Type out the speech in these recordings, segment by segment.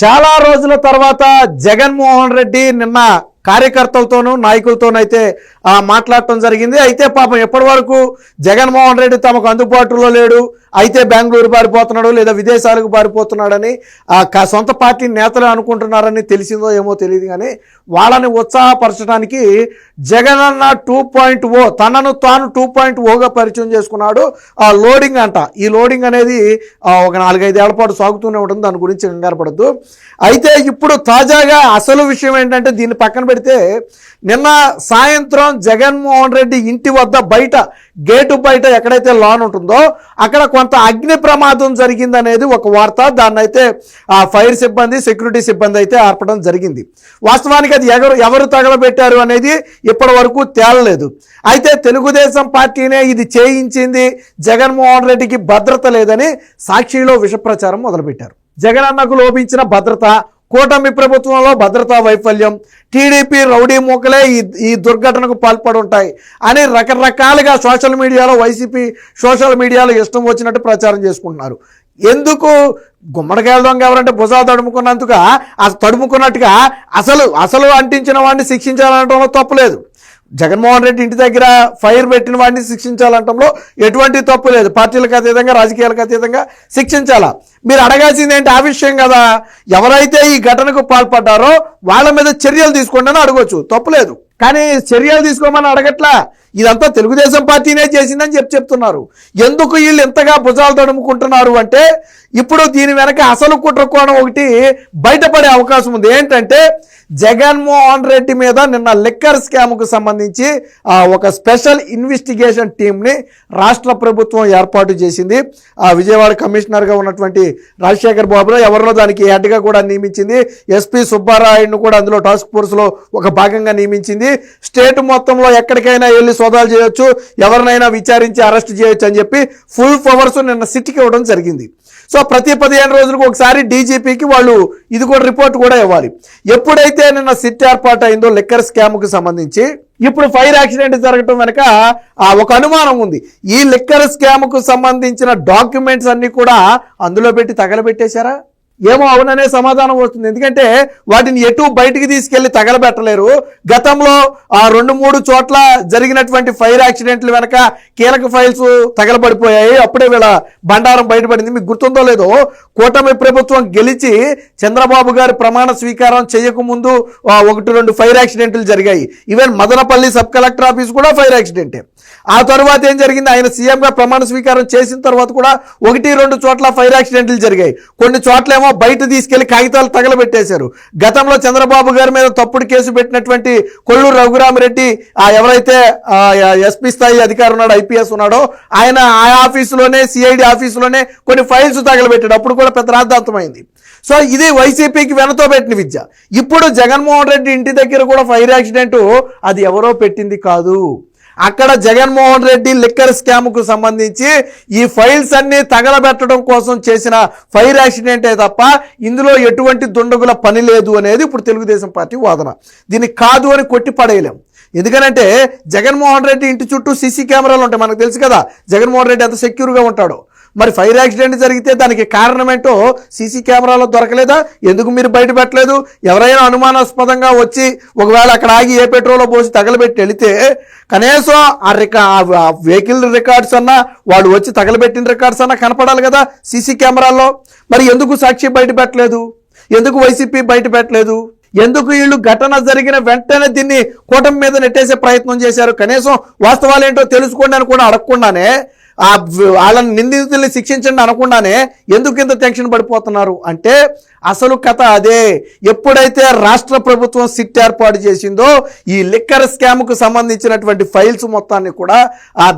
చాలా రోజుల తర్వాత జగన్మోహన్ రెడ్డి నిన్న కార్యకర్తలతోనూ నాయకులతోనైతే మాట్లాడటం జరిగింది. అయితే పాపం ఎప్పటి వరకు జగన్మోహన్ రెడ్డి తమకు అందుబాటులో లేడు, అయితే బెంగళూరు పారిపోతున్నాడు లేదా విదేశాలకు పారిపోతున్నాడని సొంత పార్టీ నేతలు అనుకుంటున్నారని తెలిసిందో ఏమో తెలియదు, కానీ వాళ్ళని ఉత్సాహపరచడానికి జగనన్న 2.0 తనను తాను 2.0గా పరిచయం చేసుకున్నాడు. లోడింగ్ అంట. ఈ లోడింగ్ అనేది ఒక 4-5 ఏళ్ల పాటు సాగుతూనే ఉంటుంది, దాని గురించి కంగారు పడద్దు. అయితే ఇప్పుడు తాజాగా అసలు విషయం ఏంటంటే, దీన్ని పక్కన పెడితే నిన్న సాయంత్రం జగన్మోహన్ రెడ్డి ఇంటి వద్ద బయట గేటు బయట ఎక్కడైతే లాన్ ఉంటుందో అక్కడ కొంత అగ్ని ప్రమాదం జరిగిందనేది ఒక వార్త. దాన్ని అయితే ఫైర్ సిబ్బంది, సెక్యూరిటీ సిబ్బంది అయితే ఆర్పడం జరిగింది. వాస్తవానికి అది ఎవరు తగలబెట్టారు అనేది ఇప్పటి వరకు తేలలేదు. అయితే తెలుగుదేశం పార్టీనే ఇది చేయించింది, జగన్మోహన్ రెడ్డికి భద్రత లేదని సాక్షిలో విష ప్రచారం మొదలుపెట్టారు. జగనన్నకు లోపించిన భద్రత, కూటమి ప్రభుత్వంలో భద్రతా వైఫల్యం, టీడీపీ రౌడీ మూకలే ఈ దుర్ఘటనకు పాల్పడి ఉంటాయి అని రకరకాలుగా సోషల్ మీడియాలో, వైసీపీ సోషల్ మీడియాలో ఇష్టం వచ్చినట్టు ప్రచారం చేసుకుంటున్నారు. ఎందుకు గుమ్మడికాయల దొంగ ఎవరంటే భుజాలు తడుముకున్నట్టుగా అసలు అంటించిన వాడిని శిక్షించాలనడంలో తప్పులేదు. జగన్మోహన్ రెడ్డి ఇంటి దగ్గర ఫైర్ పెట్టిన వాడిని శిక్షించాలంటంలో ఎటువంటి తప్పు లేదు. పార్టీలకు అతీతంగా, రాజకీయాలకు అతీతంగా శిక్షించాలా. మీరు అడగాల్సింది ఏంటి? ఆ విషయం కదా. ఎవరైతే ఈ ఘటనకు పాల్పడ్డారో వాళ్ళ మీద చర్యలు తీసుకోండి అని అడగొచ్చు, తప్పులేదు. కానీ చర్యలు తీసుకోమని అడగట్లా. ఇదంతా తెలుగుదేశం పార్టీనే చేసిందని చెప్తున్నారు. ఎందుకు వీళ్ళు ఎంతగా భుజాలు తడుముకుంటున్నారు అంటే, ఇప్పుడు దీని వెనక అసలు కుట్ర కోణం ఒకటి బయటపడే అవకాశం ఉంది. ఏంటంటే, జగన్మోహన్ రెడ్డి మీద నిన్న లిక్కర్ స్కామ్కు సంబంధించి ఒక స్పెషల్ ఇన్వెస్టిగేషన్ టీంని రాష్ట్ర ప్రభుత్వం ఏర్పాటు చేసింది. విజయవాడ కమిషనర్గా ఉన్నటువంటి రాజశేఖర్ బాబురావు ఎవరిలో దానికి హెడ్గా కూడా నియమించింది. ఎస్పీ సుబ్బారాయుడును కూడా అందులో టాస్క్ ఫోర్స్లో ఒక భాగంగా నియమించింది. స్టేట్ మొత్తంలో ఎక్కడికైనా వెళ్ళి సోదాలు చేయొచ్చు, ఎవరినైనా విచారించి అరెస్ట్ చేయొచ్చు అని చెప్పి ఫుల్ పవర్స్ నిన్న సిట్కి ఇవ్వడం జరిగింది. సో ప్రతి 15 రోజులకు ఒకసారి డీజీపీకి వాళ్ళు ఇది కూడా రిపోర్ట్ కూడా ఇవ్వాలి. ఎప్పుడైతే నిన్న సిట్ ఏర్పాటు అయిందో లిక్కర్ స్కామ్కు సంబంధించి, ఇప్పుడు ఫైర్ యాక్సిడెంట్ జరగటం వెనక ఒక అనుమానం ఉంది. ఈ లిక్కర్ స్కామ్కు సంబంధించిన డాక్యుమెంట్స్ అన్ని కూడా అందులో పెట్టి తగలబెట్టేశారా? ఏమో అవుననే సమాధానం వస్తుంది. ఎందుకంటే వాటిని ఎటు బయటికి తీసుకెళ్లి తగలబెట్టలేరు. గతంలో 2-3 చోట్ల జరిగినటువంటి ఫైర్ యాక్సిడెంట్లు వెనక కీలక ఫైల్స్ తగలబడిపోయాయి. అప్పుడే వీళ్ళ బండారం బయటపడింది. మీకు గుర్తుందో లేదో, కూటమి ప్రభుత్వం గెలిచి చంద్రబాబు గారి ప్రమాణ స్వీకారం చేయకముందు 1-2 ఫైర్ యాక్సిడెంట్లు జరిగాయి. Even Madanapalle sub collector office కూడా ఫైర్ యాక్సిడెంటే. ఆ తర్వాత ఏం జరిగింది, ఆయన సీఎంగా ప్రమాణ స్వీకారం చేసిన తర్వాత కూడా 1-2 చోట్ల ఫైర్ యాక్సిడెంట్లు జరిగాయి. కొన్ని చోట్లేమో బయట తీసుకెళ్లి కాగితాలు తగలబెట్టేశారు. గతంలో చంద్రబాబు గారి మీద తప్పుడు కేసు పెట్టినటువంటి కొల్లూరు రఘురామిరెడ్డి, ఎవరైతే ఎస్పీ స్థాయి అధికారి ఉన్నాడో, ఐపీఎస్ ఉన్నాడో, ఆయన ఆ ఆఫీసులోనే, సిఐడి ఆఫీసులోనే కొన్ని ఫైల్స్ తగలబెట్టాడు. అప్పుడు కూడా పెద్ద రాద్ధాంతమైంది. సో ఇది వైసీపీకి వెనతో పెట్టిన విద్య. ఇప్పుడు జగన్మోహన్ రెడ్డి ఇంటి దగ్గర కూడా ఫైర్ యాక్సిడెంట్ అది ఎవరో పెట్టింది కాదు. అక్కడ జగన్మోహన్ రెడ్డి లిక్కర్ స్కామ్కు సంబంధించి ఈ ఫైల్స్ అన్ని తగలబెట్టడం కోసం చేసిన ఫైర్ యాక్సిడెంటే తప్ప ఇందులో ఎటువంటి దుండగుల పని లేదు అనేది ఇప్పుడు తెలుగుదేశం పార్టీ వాదన. దీన్ని కాదు అని కొట్టి పడేయలేం. ఎందుకనంటే జగన్మోహన్ రెడ్డి ఇంటి చుట్టూ సీసీ కెమెరాలు ఉంటాయి. మనకు తెలుసు కదా జగన్మోహన్ రెడ్డి ఎంత సెక్యూర్గా ఉంటాడో. మరి ఫైర్ యాక్సిడెంట్ జరిగితే దానికి కారణం ఏంటో సీసీ కెమెరాలో దొరకలేదా? ఎందుకు మీరు బయట పెట్టలేదు? ఎవరైనా అనుమానాస్పదంగా వచ్చి ఒకవేళ అక్కడ ఆగి ఏ పెట్రోల్లో పోసి తగలబెట్టి వెళితే కనీసం ఆ వెహికల్ రికార్డ్స్ అన్నా, వాడు వచ్చి తగలబెట్టిన రికార్డ్స్ అన్నా కనపడాలి కదా సీసీ కెమెరాల్లో. మరి ఎందుకు సాక్షి బయట పెట్టలేదు? ఎందుకు వైసీపీ బయట పెట్టలేదు? ఎందుకు వీళ్ళు ఘటన జరిగిన వెంటనే దీన్ని కూటమి మీద నెట్టేసే ప్రయత్నం చేశారు? కనీసం వాస్తవాలు ఏంటో తెలుసుకోండి అని కూడా అడగకుండానే, వాళ్ళని నిందితుల్ని శిక్షించండి అనకుండానే ఎందుకు ఇంత టెన్షన్ పడిపోతున్నారు అంటే అసలు కథ అదే. ఎప్పుడైతే రాష్ట్ర ప్రభుత్వం సిట్ ఏర్పాటు చేసిందో ఈ లిక్కర్ స్కామ్కు సంబంధించినటువంటి ఫైల్స్ మొత్తాన్ని కూడా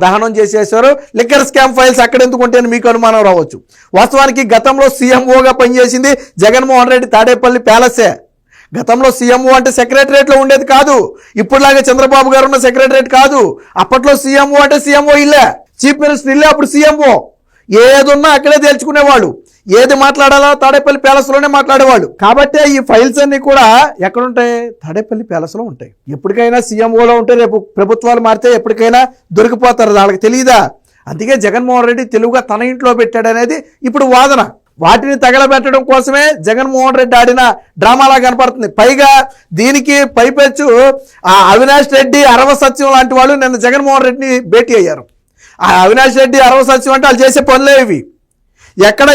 దహనం చేసేశారు. లిక్కర్ స్కామ్ ఫైల్స్ అక్కడ ఎందుకు ఉంటాయని మీకు అనుమానం రావచ్చు. వాస్తవానికి గతంలో సీఎంఓగా పనిచేసింది జగన్మోహన్ రెడ్డి తాడేపల్లి ప్యాలెసే. గతంలో సీఎంఓ అంటే సెక్రటరియట్లో ఉండేది కాదు. ఇప్పుడులాగా చంద్రబాబు గారు ఉన్న సెక్రటరియట్ కాదు. అప్పట్లో సీఎంఓ అంటే సీఎంఓ ఇల్లే, చీఫ్ మినిస్టర్ ఇల్లే. అప్పుడు సీఎంఓ ఏదున్నా అక్కడే తేల్చుకునేవాళ్ళు. ఏది మాట్లాడాలో తాడేపల్లి ప్యాలెస్లోనే మాట్లాడేవాళ్ళు. కాబట్టి ఈ ఫైల్స్ అన్ని కూడా ఎక్కడుంటాయి? తాడేపల్లి ప్యాలెస్లో ఉంటాయి. ఎప్పటికైనా సీఎంఓలో ఉంటే రేపు ప్రభుత్వాలు మారితే ఎప్పటికైనా దొరికిపోతారు. వాళ్ళకి తెలియదా? అందుకే జగన్మోహన్ రెడ్డి తెలుగుగా తన ఇంట్లో పెట్టాడనేది ఇప్పుడు వాదన. వాటిని తగలబెట్టడం కోసమే జగన్మోహన్ రెడ్డి ఆడిన డ్రామాలా కనపడుతుంది. పైగా దీనికి పైపెచ్చు ఆ అవినాష్ రెడ్డి అరవ సత్యం లాంటి వాళ్ళు నిన్న జగన్మోహన్ రెడ్డిని భేటీ అయ్యారు. ఆ అవినాష్ రెడ్డి అరవ సత్యం అంటే వాళ్ళు చేసే పనులే ఇవి. ఎక్కడ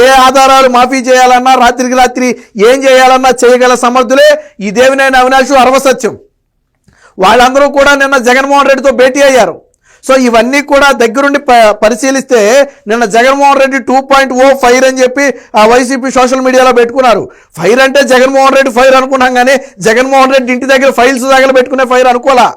ఏ ఆధారాలు మాఫీ చేయాలన్నా రాత్రికి రాత్రి ఏం చేయాలన్నా చేయగల సమర్థులే ఈ దేవినేని అవినాష్ అరవ సత్యం. వాళ్ళందరూ కూడా నిన్న జగన్మోహన్ రెడ్డితో భేటీ అయ్యారు. సో ఇవన్నీ కూడా దగ్గరుండి పరిశీలిస్తే నిన్న జగన్మోహన్ రెడ్డి 2.0 ఫైర్ అని చెప్పి ఆ వైసీపీ సోషల్ మీడియాలో పెట్టుకున్నారు. ఫైర్ అంటే జగన్మోహన్ రెడ్డి ఫైర్ అనుకున్నాం, కానీ జగన్మోహన్ రెడ్డి ఇంటి దగ్గర ఫైల్స్ దగ్గర పెట్టుకునే ఫైర్ అనుకోలా.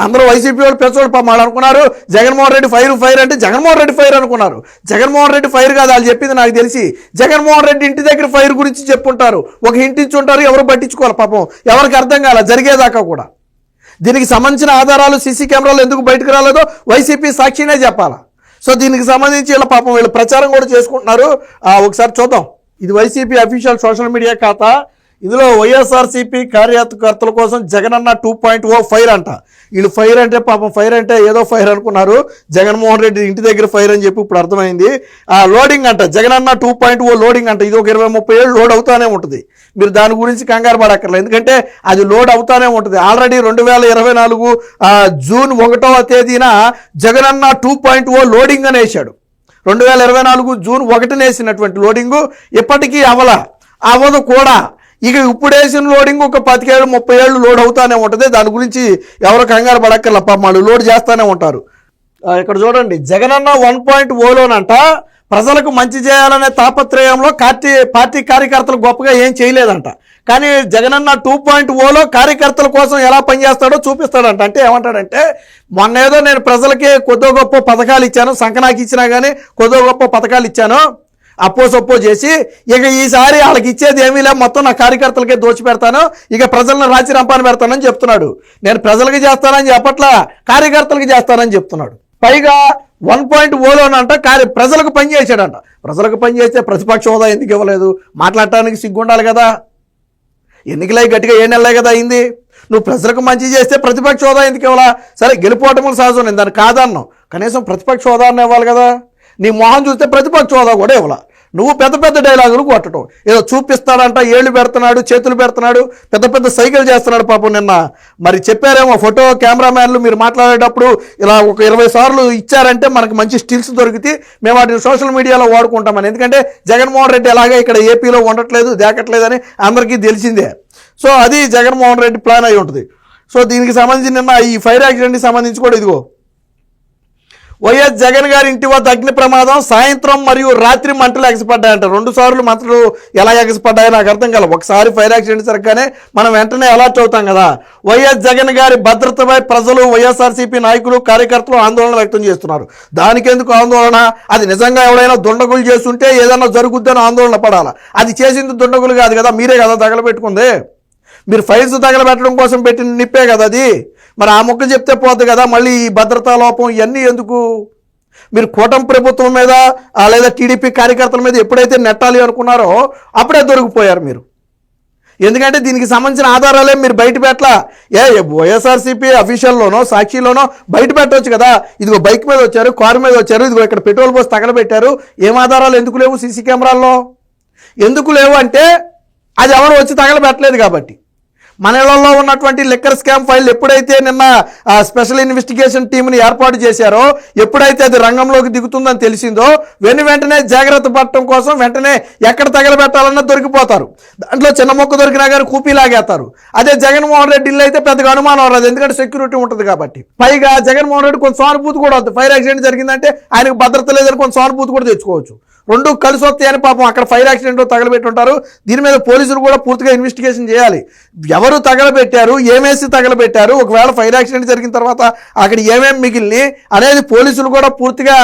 అందరూ వైసీపీ వాళ్ళు పెద్దోడు పామాడు అనుకున్నారు. జగన్మోహన్ రెడ్డి ఫైర్ అంటే జగన్మోహన్ రెడ్డి ఫైర్ అనుకున్నారు. జగన్మోహన్ రెడ్డి ఫైర్ కాదు వాళ్ళు చెప్పింది. నాకు తెలిసి జగన్మోహన్ రెడ్డి ఇంటి దగ్గర ఫైర్ గురించి చెప్పుంటారు, ఒక హింట్ ఇచ్చి ఉంటారు. ఎవరు పట్టించుకోవాలి పాపం, ఎవరికి అర్థం కాల జరిగేదాకా కూడా. దీనికి సంబంధించిన ఆధారాలు సీసీ కెమెరాలు ఎందుకు బయటకు రాలేదో వైసీపీ సాక్షినే చెప్పాలా. సో దీనికి సంబంధించి ఇలా పాపం వీళ్ళు ప్రచారం కూడా చేసుకుంటున్నారు. ఒకసారి చూద్దాం. ఇది వైసీపీ అఫీషియల్ సోషల్ మీడియా ఖాతా. ఇందులో వైఎస్ఆర్సీపీ కార్యకర్తల కోసం జగనన్న 2.0 ఫైర్ అంట. వీళ్ళు ఫైర్ అంటే పాపం ఫైర్ అంటే ఏదో ఫైర్ అనుకున్నారు. జగన్మోహన్ రెడ్డి ఇంటి దగ్గర ఫైర్ అని చెప్పి ఇప్పుడు అర్థమైంది. లోడింగ్ అంట, జగనన్న 2.0 లోడింగ్ అంట. ఇది ఒక 20-30 ఏళ్ళు లోడ్ అవుతానే ఉంటుంది. మీరు దాని గురించి కంగారు పడక్కర్లేదు, ఎందుకంటే అది లోడ్ అవుతానే ఉంటుంది. ఆల్రెడీ 2024 జూన్ 1వ తేదీన జగనన్న 2.0 లోడింగ్ అని వేశాడు. 2024 జూన్ 1న వేసినటువంటి లోడింగు ఇప్పటికీ అవ్వదు కూడా. ఇక ఇప్పుడు వేసిన లోడింగ్ ఒక 25-30 ఏళ్ళు లోడ్ అవుతానే ఉంటుంది. దాని గురించి ఎవరు కంగారు పడక్కర్ల, వాళ్ళు లోడ్ చేస్తూనే ఉంటారు. ఇక్కడ చూడండి, జగనన్న 1.0లోనంట ప్రజలకు మంచి చేయాలనే తాపత్రయంలో పార్టీ కార్యకర్తలు గొప్పగా ఏం చేయలేదంట. కానీ జగనన్న 2.0లో కార్యకర్తల కోసం ఎలా పనిచేస్తాడో చూపిస్తాడంట. అంటే ఏమంటాడంటే, మొన్నేదో నేను ప్రజలకి కొద్దో గొప్ప పథకాలు ఇచ్చాను, సంకనాకి ఇచ్చినా కానీ కొద్దో గొప్ప పథకాలు ఇచ్చాను, అప్పో చేసి ఇక ఈసారి వాళ్ళకి ఇచ్చేది ఏమీ లేదు, మొత్తం నా కార్యకర్తలకే దోచి పెడతాను, ఇక ప్రజలను రాచి రంపాన్ని పెడతానని చెప్తున్నాడు. నేను ప్రజలకి చేస్తానని చెప్పట్లా, కార్యకర్తలకి చేస్తానని చెప్తున్నాడు. పైగా 1.0లోనంట ప్రజలకు పనిచేసాడంట. ప్రజలకు పనిచేస్తే ప్రతిపక్ష హోదా ఎందుకు ఇవ్వలేదు? మాట్లాడటానికి సిగ్గుండాలి కదా. ఎన్నికలై గట్టిగా 7 నెలలే కదా అయింది. నువ్వు ప్రజలకు మంచి చేస్తే ప్రతిపక్ష హోదా ఎందుకు ఇవ్వాలా? సరే, గెలుపోవటములు సహజం, నేను దాన్ని కాదన్నావు, కనీసం ప్రతిపక్ష హోదాన్ని ఇవ్వాలి కదా. నీ మొహం చూస్తే ప్రతిపక్ష హోదా కూడా ఇవ్వాల. నువ్వు పెద్ద పెద్ద డైలాగులు కొట్టడం, ఏదో చూపిస్తాడంట, ఏళ్ళు పెడుతున్నాడు, చేతులు పెడుతున్నాడు, పెద్ద పెద్ద సైకిల్ చేస్తున్నాడు. పాపం నిన్న మరి చెప్పారేమో ఫోటో కెమెరామ్యాన్లు, మీరు మాట్లాడేటప్పుడు ఇలా ఒక 20 సార్లు ఇచ్చారంటే మనకు మంచి స్టిల్స్ దొరికితే మేము వాటిని సోషల్ మీడియాలో వాడుకుంటామని. ఎందుకంటే జగన్మోహన్ రెడ్డి ఎలాగే ఇక్కడ ఏపీలో ఉండట్లేదు, దేకట్లేదని అందరికీ తెలిసిందే. సో అది జగన్మోహన్ రెడ్డి ప్లాన్ అయి ఉంటుంది. సో దీనికి సంబంధించి నిన్న ఈ ఫైర్ యాక్సిడెంట్కి సంబంధించి కూడా ఇదిగో, వైఎస్ జగన్ గారి ఇంటి వద్ద అగ్ని ప్రమాదం, సాయంత్రం మరియు రాత్రి మంటలు ఎగసిపడ్డాయంట. 2 సార్లు మంటలు ఎలా ఎగసిపడ్డాయో నాకు అర్థం కాల. ఒకసారి ఫైర్ యాక్సిడెంట్ జరగగానే మనం వెంటనే అలర్ట్ అవుతాం కదా. వైఎస్ జగన్ గారి భద్రతపై ప్రజలు, వైఎస్ఆర్సీపీ నాయకులు, కార్యకర్తలు ఆందోళన వ్యక్తం చేస్తున్నారు. దానికెందుకు ఆందోళన? అది నిజంగా ఎవరైనా దుండగులు చేస్తుంటే ఏదైనా జరుగుద్దని ఆందోళన పడాలా. అది చేసింది దుండగులు కాదు కదా, మీరే కదా తగలబెట్టుకుంది. మీరు ఫైల్స్ తగలబెట్టడం కోసం పెట్టిన నిప్పే కదా అది. మరి ఆ మొక్క చెప్తే పోద్ది కదా. మళ్ళీ ఈ భద్రతా లోపం ఇవన్నీ ఎందుకు? మీరు కూటమి ప్రభుత్వం మీద లేదా టీడీపీ కార్యకర్తల మీద ఎప్పుడైతే నెట్టాలి అనుకున్నారో అప్పుడే దొరికిపోయారు మీరు. ఎందుకంటే దీనికి సంబంధించిన ఆధారాలే మీరు బయట పెట్టలా. వైఎస్ఆర్సీపీ అఫీషియల్లోనో సాక్షిలోనో బయట పెట్టవచ్చు కదా. ఇదిగో బైక్ మీద వచ్చారు, కారు మీద వచ్చారు, ఇదిగో ఇక్కడ పెట్రోల్ పోసి తగలబెట్టారు. ఏం ఆధారాలు ఎందుకు లేవు సీసీ కెమెరాల్లో? ఎందుకు లేవు అంటే అది ఎవరు వచ్చి తగలబెట్టలేదు కాబట్టి. మన ఇళ్లలో ఉన్నటువంటి లిక్కర్ స్కామ్ ఫైల్ ఎప్పుడైతే నిన్న స్పెషల్ ఇన్వెస్టిగేషన్ టీంని ఏర్పాటు చేశారో, ఎప్పుడైతే అది రంగంలోకి దిగుతుందని తెలిసిందో వెంటనే జాగ్రత్త పడటం కోసం వెంటనే ఎక్కడ తగలబెట్టాలన్నా దొరికిపోతారు. దాంట్లో చిన్న మొక్క దొరికినా కానీ కూపీ లాగేస్తారు. అదే జగన్మోహన్ రెడ్డి ఇల్లు అయితే పెద్దగా అనుమానం రాదు, ఎందుకంటే సెక్యూరిటీ ఉంటుంది కాబట్టి. పైగా జగన్మోహన్ రెడ్డి కొంచెం సానుభూతి కూడా వద్దు. ఫైర్ యాక్సిడెంట్ జరిగిందంటే ఆయనకు భద్రత లేదని కొంచెం సానుభూతి కూడా తెచ్చుకోవచ్చు. రెండు కలిసి వస్తాయని పాపం అక్కడ ఫైర్ యాక్సిడెంట్లో తగలబెట్టి ఉంటారు. దీని మీద పోలీసులు కూడా పూర్తిగా ఇన్వెస్టిగేషన్ చేయాలి. ఎవరు తగలబెట్టారు, ఏమేసి తగలబెట్టారు, ఒకవేళ ఫైర్ యాక్సిడెంట్ జరిగిన తర్వాత అక్కడ ఏమేమి మిగిలిని అనేది పోలీసులు కూడా పూర్తిగా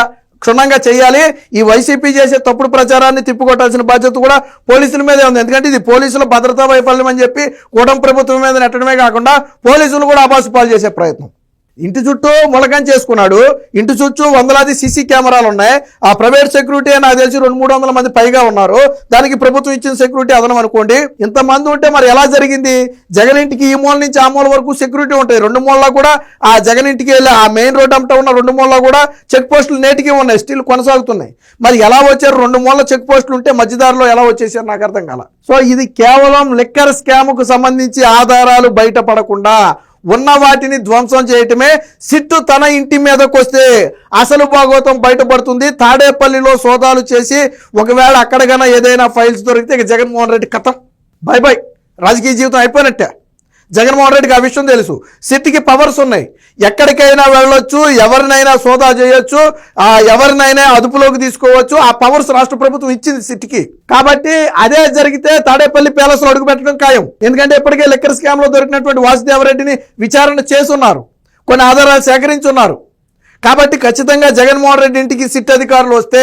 క్షుణ్ణంగా చేయాలి. ఈ వైసీపీ చేసే తప్పుడు ప్రచారాన్ని తిప్పికొట్టాల్సిన బాధ్యత కూడా పోలీసుల మీదే ఉంది. ఎందుకంటే ఇది పోలీసుల భద్రతా వైఫల్యం అని చెప్పి కూటమి ప్రభుత్వం మీద నెట్టడమే కాకుండా పోలీసులు కూడా అబాసుపాలు చేసే ప్రయత్నం. ఇంటి చుట్టూ మొలకం చేసుకున్నాడు, ఇంటి చుట్టూ వందలాది సీసీ కెమెరాలు ఉన్నాయి. ఆ ప్రైవేట్ సెక్యూరిటీ నాకు తెలిసి 200-300 మంది పైగా ఉన్నారు. దానికి ప్రభుత్వం ఇచ్చిన సెక్యూరిటీ అదనం అనుకోండి. ఇంతమంది ఉంటే మరి ఎలా జరిగింది? జగన్ ఇంటికి ఈ మూల నుంచి ఆ మూల వరకు సెక్యూరిటీ ఉంటాయి. 2 మూలలా కూడా ఆ జగన్ ఇంటికి వెళ్ళి ఆ మెయిన్ రోడ్ అంతా ఉన్న 2 మూలలా కూడా చెక్ పోస్టులు నేటికి ఉన్నాయి, స్టిల్ కొనసాగుతున్నాయి. మరి ఎలా వచ్చారు? 2 మూలల చెక్ పోస్టులు ఉంటే మధ్యదారిలో ఎలా వచ్చేసారు నాకు అర్థం కాల. సో ఇది కేవలం లిక్కర్ స్కామ్కు సంబంధించి ఆధారాలు బయటపడకుండా ఉన్న వాటిని ధ్వంసం చేయటమే. సిట్టు తన ఇంటి మీదకి వస్తే అసలు భాగవతం బయటపడుతుంది. తాడేపల్లిలో సోదాలు చేసి ఒకవేళ అక్కడగానే ఏదైనా ఫైల్స్ దొరికితే ఇక జగన్మోహన్ రెడ్డి కథం, బై బై, రాజకీయ జీవితం అయిపోయినట్టే. జగన్మోహన్ రెడ్డికి ఆ విషయం తెలుసు. సిట్కి పవర్స్ ఉన్నాయి, ఎక్కడికైనా వెళ్ళొచ్చు, ఎవరినైనా సోదా చేయొచ్చు, ఎవరినైనా అదుపులోకి తీసుకోవచ్చు. ఆ పవర్స్ రాష్ట్ర ప్రభుత్వం ఇచ్చింది సిట్కి. కాబట్టి అదే జరిగితే తాడేపల్లి ప్యాలెస్ లో అడుగు పెట్టడం ఖాయం. ఎందుకంటే ఇప్పటికే లిక్కర్ స్కామ్ లో దొరికినటువంటి వాసుదేవరెడ్డిని విచారణ చేసున్నారు, కొన్ని ఆధారాలు సేకరించున్నారు. కాబట్టి ఖచ్చితంగా జగన్మోహన్ రెడ్డి ఇంటికి సిట్ అధికారులు వస్తే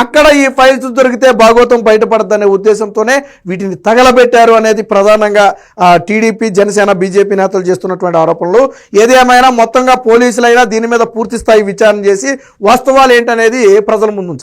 అక్కడ ఈ ఫైల్స్ దొరికితే భాగవతం బయటపడద్దనే ఉద్దేశంతోనే వీటిని తగలబెట్టారు అనేది ప్రధానంగా టీడీపీ, జనసేన, బీజేపీ నేతలు చేస్తున్నటువంటి ఆరోపణలు. ఏదేమైనా మొత్తంగా పోలీసులైనా దీని మీద పూర్తి స్థాయి విచారణ చేసి వాస్తవాలు ఏంటనేది ప్రజల ముందు